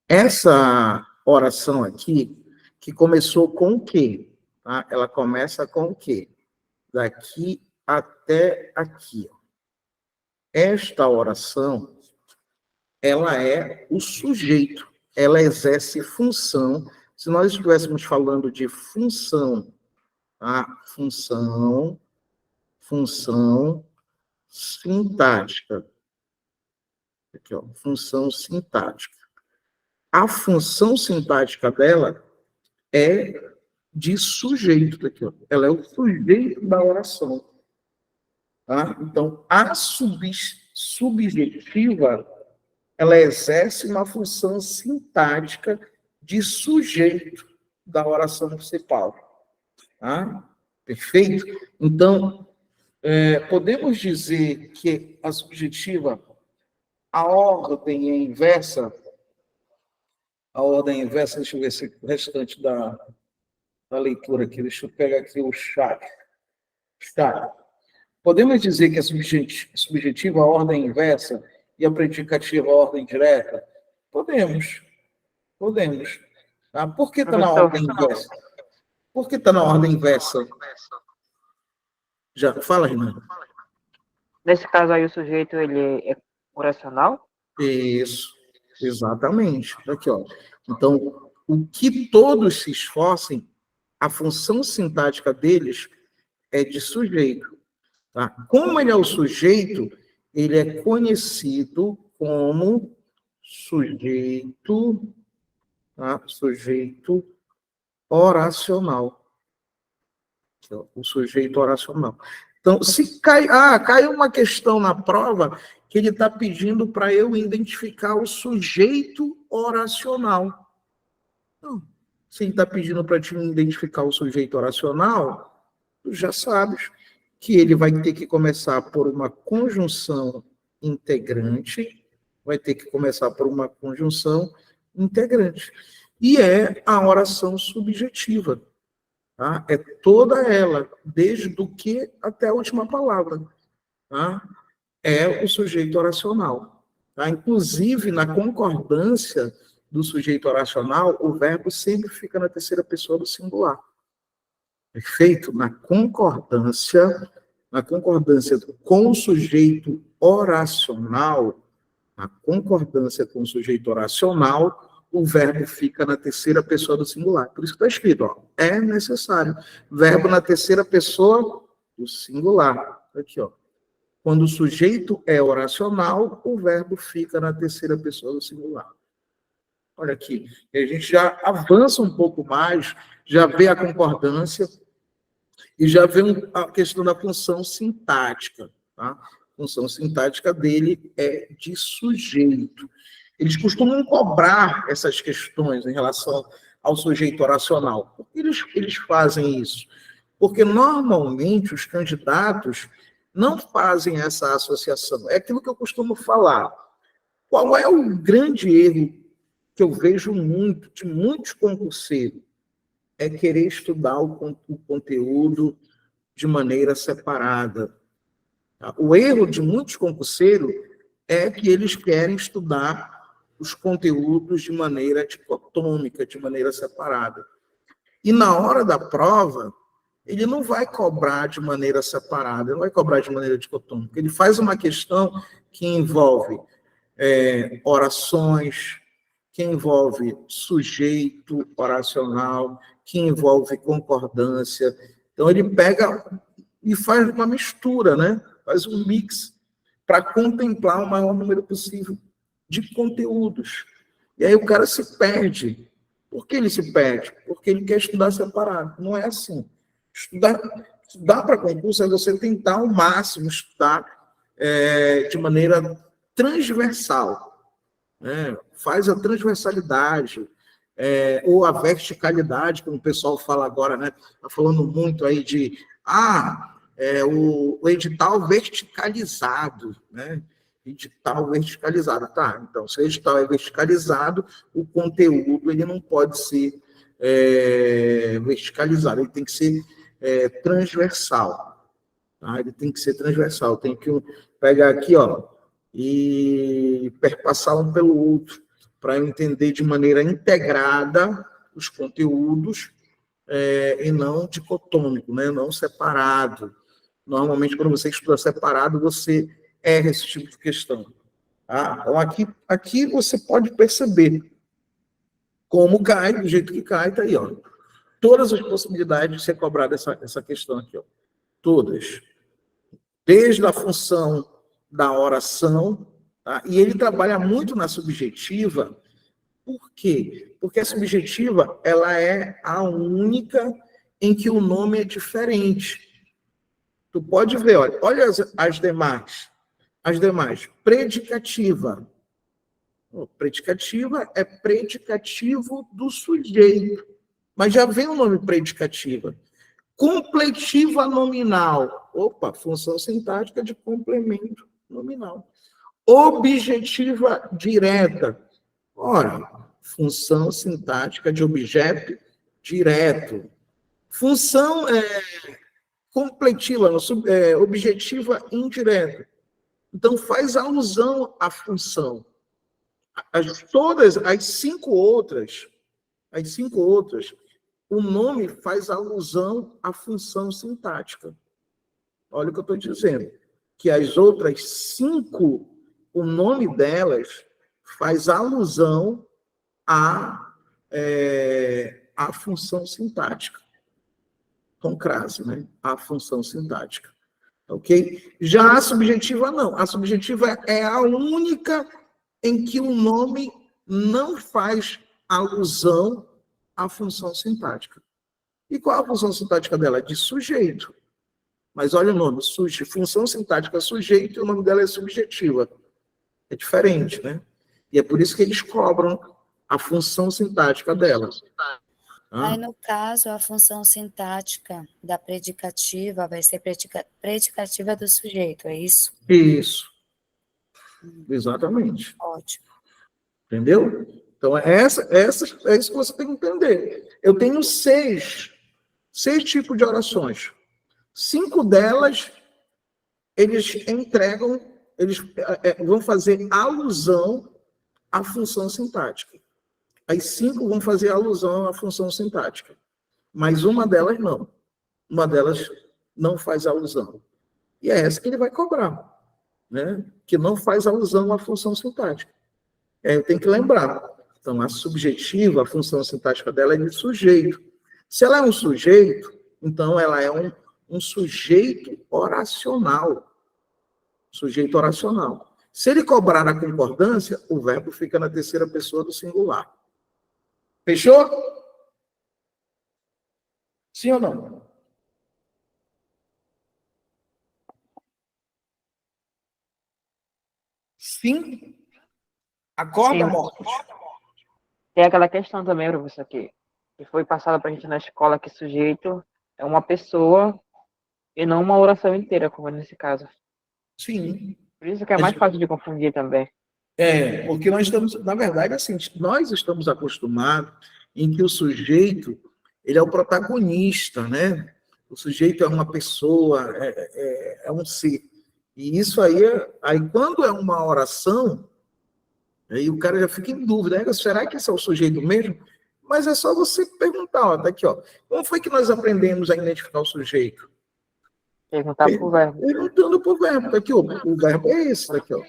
Essa oração aqui, que começou com o quê? Tá? Ela começa com o quê? Daqui até aqui. Ó. Esta oração, ela é o sujeito. Ela exerce função. Se nós estivéssemos falando de função, tá? Função sintática. Aqui, ó, função sintática. A função sintática dela é de sujeito. Aqui, ó. Ela é o sujeito da oração. Tá? Então, a subjetiva, ela exerce uma função sintática de sujeito da oração principal. Tá? Perfeito? Então, podemos dizer que a subjetiva, a ordem é inversa. A ordem é inversa, deixa eu ver se o restante da leitura aqui, deixa eu pegar aqui o chat. Podemos dizer que a subjetiva, a ordem é inversa, e a predicativa, a ordem direta? Podemos. Tá? Por que está na ordem inversa? Por que está na ordem inversa? Já fala, Renan. Nesse caso aí, o sujeito, ele é oracional? Isso, exatamente. Aqui, ó. Então, o que todos se esforcem, a função sintática deles é de sujeito. Tá? Como ele é o sujeito, ele é conhecido como sujeito, tá? Sujeito oracional. Aqui, ó, o sujeito oracional. Então, se cai uma questão na prova que ele está pedindo para eu identificar o sujeito oracional. Então, se ele está pedindo para te identificar o sujeito oracional, tu já sabes que ele vai ter que começar por uma conjunção integrante, e é a oração subjetiva. Tá? É toda ela, desde o que até a última palavra. Tá? É o sujeito oracional. Tá? Inclusive, na concordância do sujeito oracional, o verbo sempre fica na terceira pessoa do singular. Perfeito? Na concordância com o sujeito oracional, o verbo fica na terceira pessoa do singular. Por isso que está escrito, ó, é necessário. Verbo na terceira pessoa do singular. Aqui, ó. Quando o sujeito é oracional, o verbo fica na terceira pessoa do singular. Olha aqui, a gente já avança um pouco mais, já vê a concordância e já vê a questão da função sintática. Tá? A função sintática dele é de sujeito. Eles costumam cobrar essas questões em relação ao sujeito oracional. Por que eles fazem isso? Porque, normalmente, os candidatos não fazem essa associação. É aquilo que eu costumo falar. Qual é o grande erro que eu vejo muito, de muitos concurseiros? É querer estudar o conteúdo de maneira separada. O erro de muitos concurseiros é que eles querem estudar os conteúdos de maneira dicotômica, de maneira separada. E na hora da prova, ele não vai cobrar de maneira separada, ele não vai cobrar de maneira dicotômica. Ele faz uma questão que envolve orações, que envolve sujeito oracional, que envolve concordância. Então, ele pega e faz uma mistura, né? Faz um mix para contemplar o maior número possível de conteúdos. E aí o cara se perde. Por que ele se perde? Porque ele quer estudar separado. Não é assim. Estudar para concurso é você tentar ao máximo estudar de maneira transversal. Né? Faz a transversalidade, ou a verticalidade, como o pessoal fala agora, né? Está falando muito aí de o edital verticalizado, né? Edital verticalizado. Tá, então, se o edital é verticalizado, o conteúdo ele não pode ser verticalizado, ele tem que ser transversal. Tá? Ele tem que ser transversal, tem que pegar aqui, ó, e perpassar um pelo outro, para entender de maneira integrada os conteúdos e não dicotômico, né? Não separado. Normalmente, quando você estuda separado, você erra esse tipo de questão. Tá? Então, aqui você pode perceber como cai, do jeito que cai, está aí, ó. Todas as possibilidades de ser cobrada essa questão aqui, ó. Todas. Desde a função da oração, tá? E ele trabalha muito na subjetiva. Por quê? Porque a subjetiva ela é a única em que o nome é diferente. Tu pode ver, olha as demais. As demais. Predicativa. Predicativa é predicativo do sujeito. Mas já vem o nome predicativa. Completiva nominal. Opa, função sintática de complemento nominal. Objetiva direta. Ora, função sintática de objeto direto. Função completiva, objetiva indireta. Então, faz alusão à função. Todas as cinco outras, o nome faz alusão à função sintática. Olha o que eu estou dizendo. Que as outras cinco, o nome delas faz alusão à função sintática. Com crase, né? A função sintática. Ok? Já a subjetiva, não. A subjetiva é a única em que o nome não faz alusão à função sintática. E qual a função sintática dela? De sujeito. Mas olha o nome, função sintática sujeito, e o nome dela é subjetiva. É diferente, né? E é por isso que eles cobram a função sintática dela. Aí, no caso, a função sintática da predicativa vai ser predicativa do sujeito, é isso? Isso. Exatamente. Ótimo. Entendeu? Então, é isso que você tem que entender. Eu tenho seis tipos de orações. 5 delas, eles vão fazer alusão à função sintática. As 5 vão fazer alusão à função sintática. Mas uma delas não. Uma delas não faz alusão. E é essa que ele vai cobrar, né? Que não faz alusão à função sintática. Eu tenho que lembrar. Então, a subjetiva, a função sintática dela é de sujeito. Se ela é um sujeito, então ela é um sujeito oracional. Sujeito oracional. Se ele cobrar a concordância, o verbo fica na terceira pessoa do singular. Fechou? Sim ou não? Sim? Acorda, Sim. mortos. Tem aquela questão também, professor, que foi passada para a gente na escola, que sujeito é uma pessoa e não uma oração inteira, como nesse caso. Sim. Por isso que é mais fácil de confundir também. Porque nós estamos, na verdade, assim, nós estamos acostumados em que o sujeito, ele é o protagonista, né? O sujeito é uma pessoa, é um ser. E isso aí, quando é uma oração, aí o cara já fica em dúvida, né? Será que esse é o sujeito mesmo? Mas é só você perguntar, ó, tá aqui, ó. Como foi que nós aprendemos a identificar o sujeito? Perguntar pro verbo. Perguntando pro verbo, tá aqui, ó. O verbo é esse, tá aqui, ó.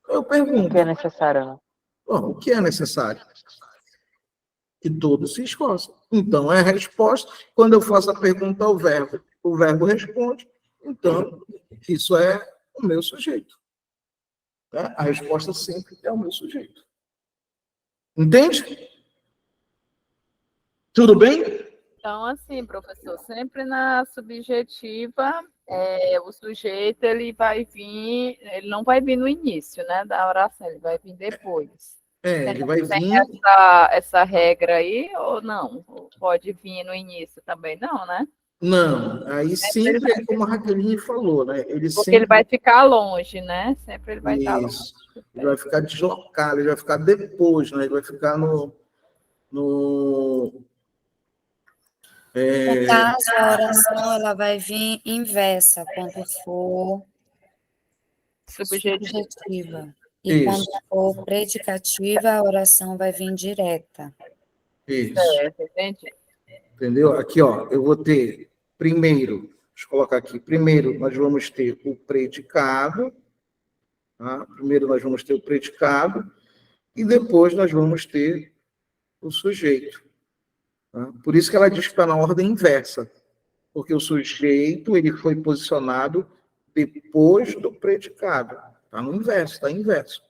Eu pergunto. O que é necessário, né? O que é necessário? Que todos se esforcem. Então, é a resposta. Quando eu faço a pergunta ao verbo, o verbo responde. Então, isso é o meu sujeito. Tá? A resposta sempre é o meu sujeito. Entende? Tudo bem? Então, assim, professor, sempre na subjetiva, o sujeito ele não vai vir no início, né, da oração, ele vai vir depois. Ele vai vir. Tem essa regra aí ou não? Ou pode vir no início também, não, né? Não, aí sempre é como a Raqueline falou, né? Porque ele vai ficar longe, né? Sempre ele vai estar longe. Isso. Ele vai ficar deslocado, ele vai ficar depois, né? Ele vai ficar no caso, a oração ela vai vir inversa, quando for subjetiva. E quando for predicativa, a oração vai vir direta. Isso. Entendi. Entendeu? Aqui, ó, eu vou ter primeiro, deixa eu colocar aqui, primeiro nós vamos ter o predicado, tá? Primeiro nós vamos ter o predicado e depois nós vamos ter o sujeito. Tá? Por isso que ela diz que está na ordem inversa, porque o sujeito ele foi posicionado depois do predicado. Está no inverso, está inverso.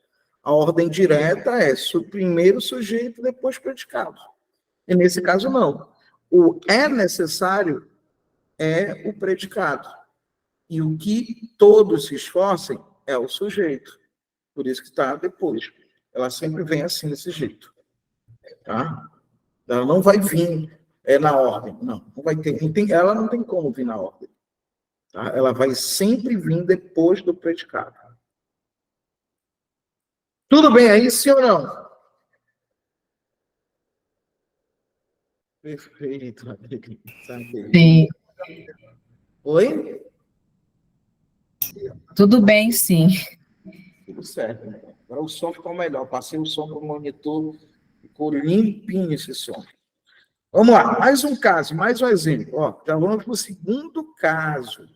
A ordem direta é primeiro sujeito, depois predicado. E nesse caso, não. O é necessário é o predicado. E o que todos se esforcem é o sujeito. Por isso que está depois. Ela sempre vem assim, desse jeito. Tá? Ela não vai vir na ordem. Não vai ter. Ela não tem como vir na ordem. Tá? Ela vai sempre vir depois do predicado. Tudo bem aí, sim ou não? Perfeito. Sim. Oi? Tudo bem, sim. Tudo certo. Agora o som ficou melhor. Passei o som para o monitor, ficou limpinho esse som. Vamos lá, mais um caso, mais um exemplo. Ó, já vamos para o segundo caso.